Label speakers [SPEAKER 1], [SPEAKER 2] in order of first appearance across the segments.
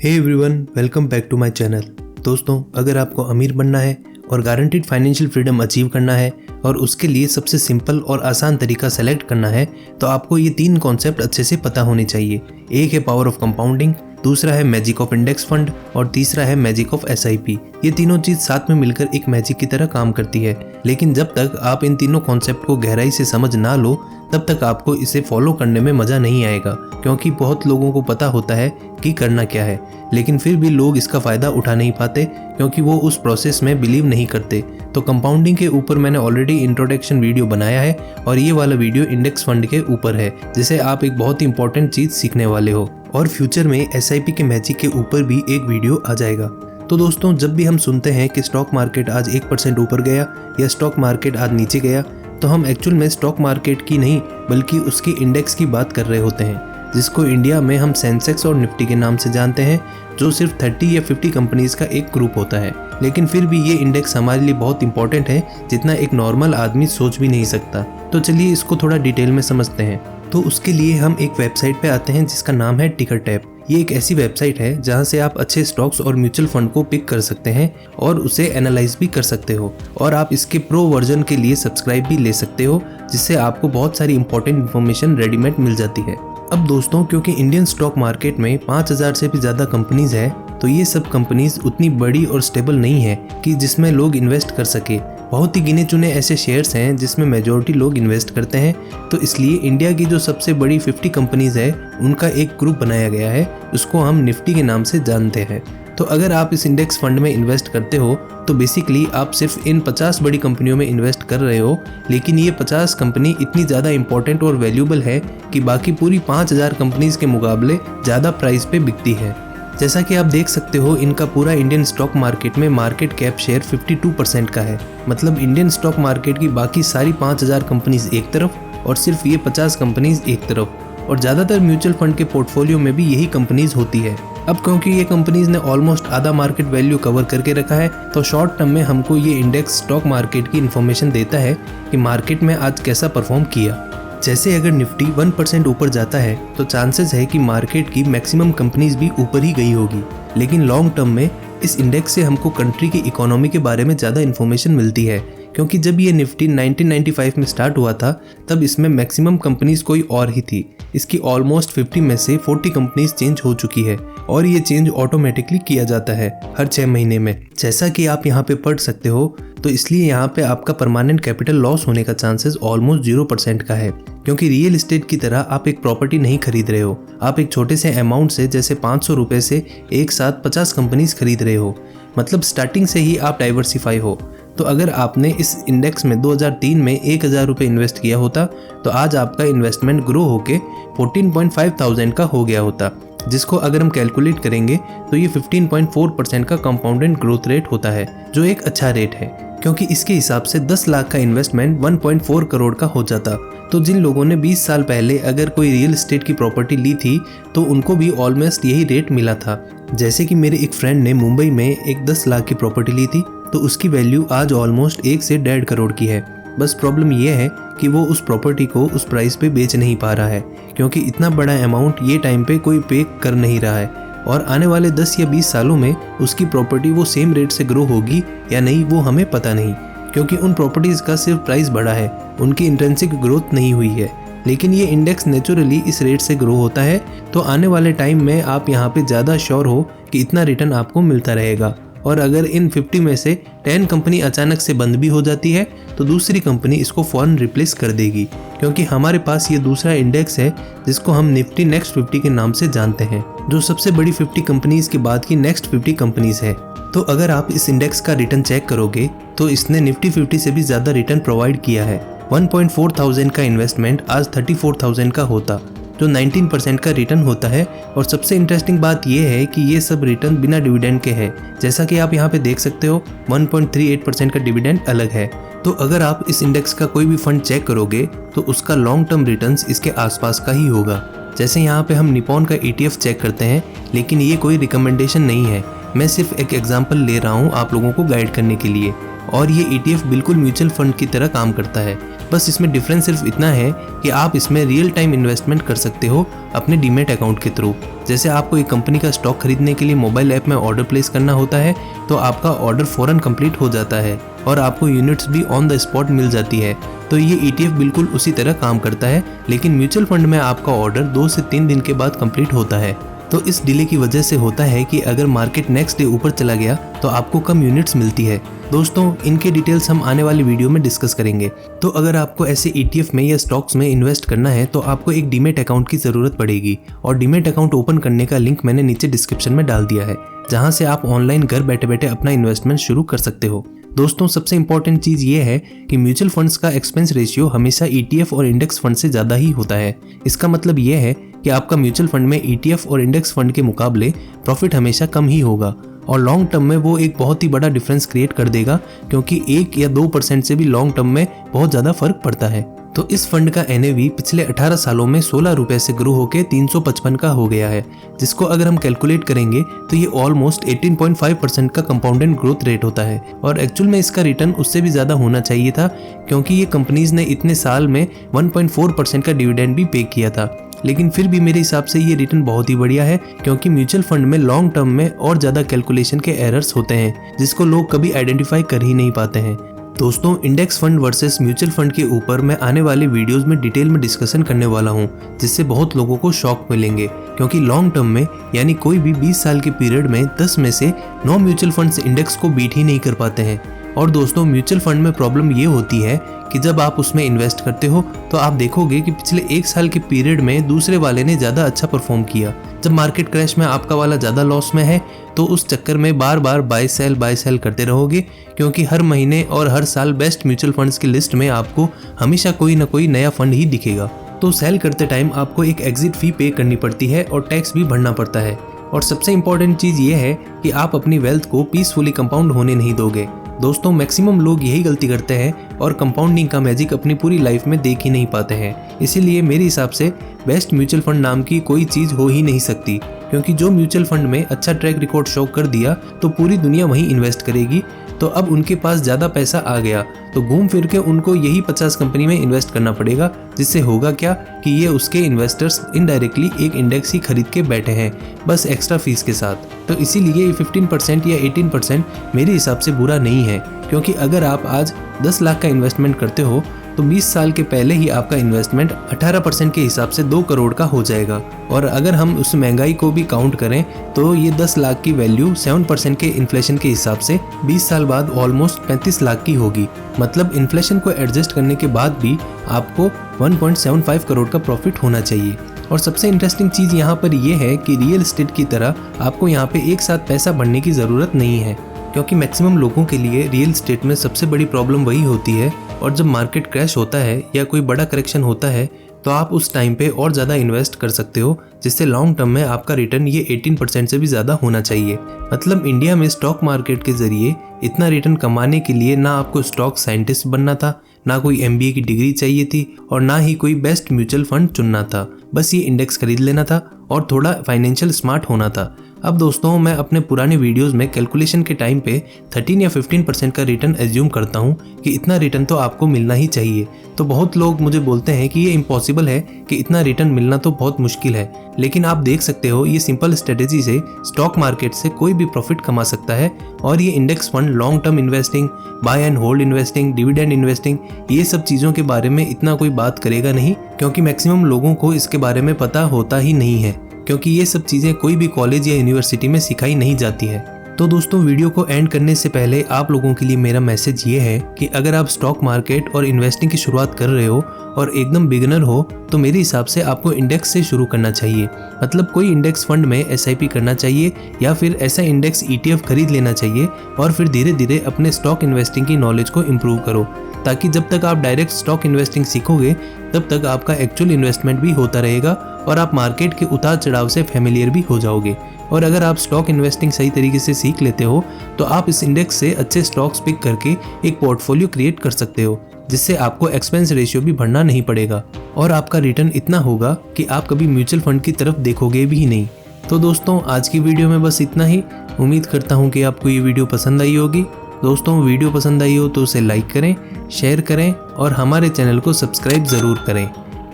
[SPEAKER 1] Hey everyone, welcome back to my channel. दोस्तों, अगर आपको अमीर बनना है और गारंटीड फाइनेंशियल फ्रीडम अचीव करना है और उसके लिए सबसे सिंपल और आसान तरीका सेलेक्ट करना है तो आपको ये 3 कॉन्सेप्ट अच्छे से पता होने चाहिए। एक है पावर ऑफ कंपाउंडिंग, दूसरा है मैजिक ऑफ इंडेक्स फंड और तीसरा है मैजिक ऑफ SIP। ये तीनों चीज साथ में मिलकर एक मैजिक की तरह काम करती है। लेकिन जब तक आप इन तीनों कॉन्सेप्ट को गहराई से समझ ना लो तब तक आपको इसे फॉलो करने में मजा नहीं आएगा, क्योंकि बहुत लोगों को पता होता है कि करना क्या है, लेकिन फिर भी लोग इसका फायदा उठा नहीं पाते क्योंकि वो उस प्रोसेस में बिलीव नहीं करते। तो कंपाउंडिंग के ऊपर मैंने ऑलरेडी इंट्रोडक्शन वीडियो बनाया है और ये वाला वीडियो इंडेक्स फंड के ऊपर है, जिसे आप एक बहुत ही इंपॉर्टेंट चीज सीखने वाले हो। और फ्यूचर में SIP के मैजिक के ऊपर भी एक वीडियो आ जाएगा। तो दोस्तों, जब भी हम सुनते हैं कि स्टॉक मार्केट आज 1% ऊपर गया या स्टॉक मार्केट आज नीचे गया, तो हम एक्चुअल में स्टॉक मार्केट की नहीं बल्कि उसके इंडेक्स की बात कर रहे होते हैं, जिसको इंडिया में हम सेंसेक्स और निफ्टी के नाम से जानते हैं, जो सिर्फ 30 या 50 कंपनीज का एक ग्रुप होता है। लेकिन फिर भी ये इंडेक्स हमारे लिए बहुत इंपॉर्टेंट है, जितना एक नॉर्मल आदमी सोच भी नहीं सकता। तो चलिए इसको थोड़ा डिटेल में समझते हैं। तो उसके लिए हम एक वेबसाइट पे आते हैं जिसका नाम है टिकरटैप। ये एक ऐसी वेबसाइट है जहां से आप अच्छे स्टॉक्स और म्यूचुअल फंड को पिक कर सकते हैं और उसे एनालाइज भी कर सकते हो, और आप इसके प्रो वर्जन के लिए सब्सक्राइब भी ले सकते हो, जिससे आपको बहुत सारी इंपॉर्टेंट इन्फॉर्मेशन रेडीमेड मिल जाती है। अब दोस्तों, क्योंकि इंडियन स्टॉक मार्केट में 5000 से भी ज़्यादा कंपनीज है, तो ये सब कंपनीज उतनी बड़ी और स्टेबल नहीं है कि जिसमें लोग इन्वेस्ट कर सके। बहुत ही गिने चुने ऐसे शेयर्स हैं जिसमें मेजॉरिटी लोग इन्वेस्ट करते हैं। तो इसलिए इंडिया की जो सबसे बड़ी 50 कंपनीज है उनका एक ग्रुप बनाया गया है, उसको हम निफ्टी के नाम से जानते हैं। तो अगर आप इस इंडेक्स फंड में इन्वेस्ट करते हो तो बेसिकली आप सिर्फ इन 50 बड़ी कंपनियों में इन्वेस्ट कर रहे हो, लेकिन ये 50 कंपनी इतनी ज़्यादा इंपॉर्टेंट और वैल्यूबल है कि बाकी पूरी 5000 कंपनीज के मुकाबले ज़्यादा प्राइस पे बिकती है। जैसा कि आप देख सकते हो, इनका पूरा इंडियन स्टॉक मार्केट में मार्केट कैप शेयर 52% का है। मतलब इंडियन स्टॉक मार्केट की बाकी सारी 5000 कंपनीज एक तरफ और सिर्फ ये 50 कंपनीज एक तरफ, और ज़्यादातर म्यूचुअल फंड के पोर्टफोलियो में भी यही कंपनीज होती है। अब क्योंकि ये कंपनीज ने ऑलमोस्ट आधा मार्केट वैल्यू कवर करके रखा है, तो शॉर्ट टर्म में हमको ये इंडेक्स स्टॉक मार्केट की इन्फॉर्मेशन देता है कि मार्केट में आज कैसा परफॉर्म किया। जैसे अगर निफ्टी 1% ऊपर जाता है तो चांसेस है कि मार्केट की मैक्सिमम कंपनीज भी ऊपर ही गई होगी। लेकिन लॉन्ग टर्म में इस इंडेक्स से हमको कंट्री की इकोनॉमी के बारे में ज़्यादा इन्फॉर्मेशन मिलती है, क्योंकि जब ये निफ्टी 1995 में स्टार्ट हुआ था तब इसमें मैक्सिमम कंपनीज कोई और ही थी। इसकी ऑलमोस्ट 50 में से 40 कंपनीज चेंज हो चुकी है, और ये चेंज ऑटोमेटिकली किया जाता है हर 6 महीने में। जैसा कि आप यहाँ पे पढ़ सकते हो, तो इसलिए यहाँ पे आपका परमानेंट कैपिटल लॉस होने का चांसेस ऑलमोस्ट 0% का है, क्योंकि रियल एस्टेट की तरह आप एक प्रॉपर्टी नहीं खरीद रहे हो। आप एक छोटे से अमाउंट से, जैसे 500 रुपये से एक साथ 50 कंपनीज खरीद रहे हो। मतलब स्टार्टिंग से ही आप डाइवर्सिफाई हो। तो अगर आपने इस इंडेक्स में 2003 में 1000 रुपये इन्वेस्ट किया होता तो आज आपका इन्वेस्टमेंट ग्रो होके 14,500 का हो गया होता, जिसको अगर हम कैलकुलेट करेंगे तो ये 15.4% का कंपाउंडेड ग्रोथ रेट होता है, जो एक अच्छा रेट है, क्योंकि इसके हिसाब से 10 लाख का इन्वेस्टमेंट 1.4 करोड़ का हो जाता। तो जिन लोगों ने 20 साल पहले अगर कोई रियल एस्टेट की प्रॉपर्टी ली थी तो उनको भी ऑलमोस्ट यही रेट मिला था। जैसे कि मेरे एक फ्रेंड ने मुंबई में एक 10 लाख की प्रॉपर्टी ली थी, तो उसकी वैल्यू आज ऑलमोस्ट 1 से 1.5 करोड़ की है। बस प्रॉब्लम यह है कि वो उस प्रॉपर्टी को उस प्राइस पे बेच नहीं पा रहा है, क्योंकि इतना बड़ा अमाउंट ये टाइम पे कोई पे कर नहीं रहा है, और आने वाले 10 या 20 सालों में उसकी प्रॉपर्टी वो सेम रेट से ग्रो होगी या नहीं वो हमें पता नहीं, क्योंकि उन प्रॉपर्टीज़ का सिर्फ प्राइस बढ़ा है, उनकी इंट्रिंसिक ग्रोथ नहीं हुई है। लेकिन ये इंडेक्स नेचुरली इस रेट से ग्रो होता है, तो आने वाले टाइम में आप यहाँ पे ज़्यादा श्योर हो कि इतना रिटर्न आपको मिलता रहेगा। और अगर इन 50 में से 10 कंपनी अचानक से बंद भी हो जाती है तो दूसरी कंपनी इसको फौरन रिप्लेस कर देगी, क्योंकि हमारे पास ये दूसरा इंडेक्स है जिसको हम निफ्टी नेक्स्ट 50 के नाम से जानते हैं, जो सबसे बड़ी 50 कंपनीज के बाद की नेक्स्ट 50 कंपनीज है। तो अगर आप इस इंडेक्स का रिटर्न चेक करोगे तो इसने निफ्टी 50 से भी ज़्यादा रिटर्न प्रोवाइड किया है। 1.4,000 का इन्वेस्टमेंट आज 34,000 का होता, जो 19% का रिटर्न होता है। और सबसे इंटरेस्टिंग बात यह है कि ये सब रिटर्न बिना डिविडेंड के है। जैसा कि आप यहाँ पे देख सकते हो, 1.38% का डिविडेंड अलग है। तो अगर आप इस इंडेक्स का कोई भी फंड चेक करोगे तो उसका लॉन्ग टर्म रिटर्न्स इसके आसपास का ही होगा। जैसे यहाँ पे हम निपॉन का ETF चेक करते हैं, लेकिन ये कोई रिकमेंडेशन नहीं है, मैं सिर्फ एक एग्जाम्पल ले रहा हूँ आप लोगों को गाइड करने के लिए। और ये ETF बिल्कुल म्यूचुअल फंड की तरह काम करता है, बस इसमें डिफरेंस सिर्फ इतना है कि आप इसमें रियल टाइम इन्वेस्टमेंट कर सकते हो अपने डीमैट अकाउंट के थ्रू। जैसे आपको एक कंपनी का स्टॉक खरीदने के लिए मोबाइल ऐप में ऑर्डर प्लेस करना होता है तो आपका ऑर्डर फ़ौरन कंप्लीट हो जाता है और आपको यूनिट्स भी ऑन द स्पॉट मिल जाती है। तो ये ETF बिल्कुल उसी तरह काम करता है, लेकिन म्यूचुअल फंड में आपका ऑर्डर 2 से 3 दिन के बाद कंप्लीट होता है। तो इस डिले की वजह से होता है कि अगर मार्केट नेक्स्ट डे ऊपर चला गया तो आपको कम यूनिट्स मिलती है। दोस्तों इनके डिटेल्स हम आने वाली वीडियो में डिस्कस करेंगे। तो अगर आपको ऐसे ETF में या स्टॉक्स में इन्वेस्ट करना है तो आपको एक डीमैट अकाउंट की ज़रूरत पड़ेगी और डीमैट अकाउंट ओपन करने का लिंक मैंने नीचे डिस्क्रिप्शन में डाल दिया है, जहां से आप ऑनलाइन घर बैठे बैठे अपना इन्वेस्टमेंट शुरू कर सकते हो। दोस्तों सबसे इंपॉर्टेंट चीज़ ये है कि म्यूचुअल फंड्स का एक्सपेंस रेशियो हमेशा ETF और इंडेक्स फंड से ज़्यादा ही होता है। इसका मतलब ये है कि आपका म्यूचुअल फंड में ETF और इंडेक्स फंड के मुकाबले प्रॉफिट हमेशा कम ही होगा और लॉन्ग टर्म में वो एक बहुत ही बड़ा डिफरेंस क्रिएट कर देगा, क्योंकि 1 या 2% से भी लॉन्ग टर्म में बहुत ज़्यादा फर्क पड़ता है। तो इस फंड का NAV पिछले 18 सालों में 16 रुपए से ग्रो होकर 355 का हो गया है, जिसको अगर हम कैलकुलेट करेंगे तो ये ऑलमोस्ट 18.5% का कंपाउंडेड ग्रोथ रेट होता है। और एक्चुअल में इसका रिटर्न उससे भी ज़्यादा होना चाहिए था, क्योंकि ये कंपनीज ने इतने साल में 1.4% का डिविडेंड भी पे किया था। लेकिन फिर भी मेरे हिसाब से ये रिटर्न बहुत ही बढ़िया है, क्योंकि म्यूचुअल फंड में लॉन्ग टर्म में और ज़्यादा कैलकुलेशन के एरर्स होते हैं जिसको लोग कभी आइडेंटिफाई कर ही नहीं पाते हैं। दोस्तों index fund versus mutual fund के ऊपर मैं आने वाले वीडियोस में डिटेल में डिस्कशन करने वाला हूं, जिससे बहुत लोगों को शॉक मिलेंगे, क्योंकि लॉन्ग टर्म में यानी कोई भी 20 साल के पीरियड में 10 में से 9 म्यूचुअल फंड्स इंडेक्स को बीट ही नहीं कर पाते हैं। और दोस्तों म्यूचुअल फंड में प्रॉब्लम ये होती है कि जब आप उसमें इन्वेस्ट करते हो तो आप देखोगे कि पिछले 1 साल के पीरियड में दूसरे वाले ने ज़्यादा अच्छा परफॉर्म किया। जब मार्केट क्रैश में आपका वाला ज़्यादा लॉस में है तो उस चक्कर में बार बार बाय सेल करते रहोगे, क्योंकि हर महीने और हर साल बेस्ट म्यूचुअल फंड्स की लिस्ट में आपको हमेशा कोई ना कोई नया फंड ही दिखेगा। तो सेल करते टाइम आपको एक एग्जिट फी पे करनी पड़ती है और टैक्स भी भरना पड़ता है। और सबसे इम्पॉर्टेंट चीज़ ये है कि आप अपनी वेल्थ को पीसफुली कंपाउंड होने नहीं दोगे। दोस्तों मैक्सिमम लोग यही गलती करते हैं और कंपाउंडिंग का मैजिक अपनी पूरी लाइफ में देख ही नहीं पाते हैं। इसीलिए मेरे हिसाब से बेस्ट म्यूचुअल फंड नाम की कोई चीज़ हो ही नहीं सकती, क्योंकि जो म्यूचुअल फंड में अच्छा ट्रैक रिकॉर्ड शो कर दिया तो पूरी दुनिया वहीं इन्वेस्ट करेगी। तो अब उनके पास ज़्यादा पैसा आ गया तो घूम फिर के उनको यही 50 कंपनी में इन्वेस्ट करना पड़ेगा, जिससे होगा क्या कि ये उसके इन्वेस्टर्स इनडायरेक्टली एक इंडेक्स ही खरीद के बैठे हैं, बस एक्स्ट्रा फीस के साथ। तो इसीलिए 15% या 18% मेरे हिसाब से बुरा नहीं है, क्योंकि अगर आप आज 10 लाख का इन्वेस्टमेंट करते हो तो 20 साल के पहले ही आपका इन्वेस्टमेंट 18% के हिसाब से 2 करोड़ का हो जाएगा। और अगर हम उस महंगाई को भी काउंट करें तो ये 10 लाख की वैल्यू 7% के इन्फ्लेशन के हिसाब से 20 साल बाद ऑलमोस्ट 35 लाख की होगी। मतलब इन्फ्लेशन को एडजस्ट करने के बाद भी आपको 1.75 करोड़ का प्रॉफिट होना चाहिए। और सबसे इंटरेस्टिंग चीज़ यहाँ पर यह है कि रियल एस्टेट की तरह आपको यहाँ पे एक साथ पैसा भरने की ज़रूरत नहीं है, क्योंकि मैक्सिमम लोगों के लिए रियल एस्टेट में सबसे बड़ी प्रॉब्लम वही होती है। और जब मार्केट क्रैश होता है या कोई बड़ा करेक्शन होता है तो आप उस टाइम पे और ज़्यादा इन्वेस्ट कर सकते हो, जिससे लॉन्ग टर्म में आपका रिटर्न ये 18% से भी ज़्यादा होना चाहिए। मतलब इंडिया में स्टॉक मार्केट के ज़रिए इतना रिटर्न कमाने के लिए ना आपको स्टॉक साइंटिस्ट बनना था, ना कोई MBA की डिग्री चाहिए थी और ना ही कोई बेस्ट म्यूचुअल फंड चुनना था। बस ये इंडेक्स खरीद लेना था और थोड़ा फाइनेंशियल स्मार्ट होना था। अब दोस्तों मैं अपने पुराने वीडियोस में कैलकुलेशन के टाइम पे 13 या 15% का रिटर्न एज्यूम करता हूँ कि इतना रिटर्न तो आपको मिलना ही चाहिए। तो बहुत लोग मुझे बोलते हैं कि ये इम्पॉसिबल है, कि इतना रिटर्न मिलना तो बहुत मुश्किल है। लेकिन आप देख सकते हो ये सिंपल स्ट्रेटेजी से स्टॉक मार्केट से कोई भी प्रॉफिट कमा सकता है। और ये index fund long term investing, buy and hold investing, dividend investing, ये सब चीज़ों के बारे में इतना कोई बात करेगा नहीं, क्योंकि मैक्सिमम लोगों को इसके बारे में पता होता ही नहीं है, क्योंकि ये सब चीज़ें कोई भी कॉलेज या यूनिवर्सिटी में सिखाई नहीं जाती है। तो दोस्तों वीडियो को एंड करने से पहले आप लोगों के लिए मेरा मैसेज ये है कि अगर आप स्टॉक मार्केट और इन्वेस्टिंग की शुरुआत कर रहे हो और एकदम बिगिनर हो तो मेरे हिसाब से आपको इंडेक्स से शुरू करना चाहिए। मतलब कोई इंडेक्स फंड में SIP करना चाहिए या फिर ऐसा इंडेक्स ETF खरीद लेना चाहिए और फिर धीरे धीरे अपने स्टॉक इन्वेस्टिंग की नॉलेज को इम्प्रूव करो, ताकि जब तक आप डायरेक्ट स्टॉक इन्वेस्टिंग सीखोगे तब तक आपका एक्चुअल इन्वेस्टमेंट भी होता रहेगा और आप मार्केट के उतार चढ़ाव से फैमिलियर भी हो जाओगे। और अगर आप स्टॉक इन्वेस्टिंग सही तरीके से सीख लेते हो तो आप इस इंडेक्स से अच्छे स्टॉक्स पिक करके एक पोर्टफोलियो क्रिएट कर सकते हो, जिससे आपको एक्सपेंस रेशियो भी भरना नहीं पड़ेगा और आपका रिटर्न इतना होगा कि आप कभी म्यूचुअल फंड की तरफ देखोगे भी नहीं। तो दोस्तों आज की वीडियो में बस इतना ही। उम्मीद करता हूँ कि आपको ये वीडियो पसंद आई होगी। दोस्तों वीडियो पसंद आई हो तो उसे लाइक करें, शेयर करें और हमारे चैनल को सब्सक्राइब ज़रूर करें।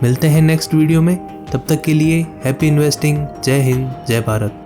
[SPEAKER 1] मिलते हैं नेक्स्ट वीडियो में, तब तक के लिए हैप्पी इन्वेस्टिंग। जय हिंद, जय भारत।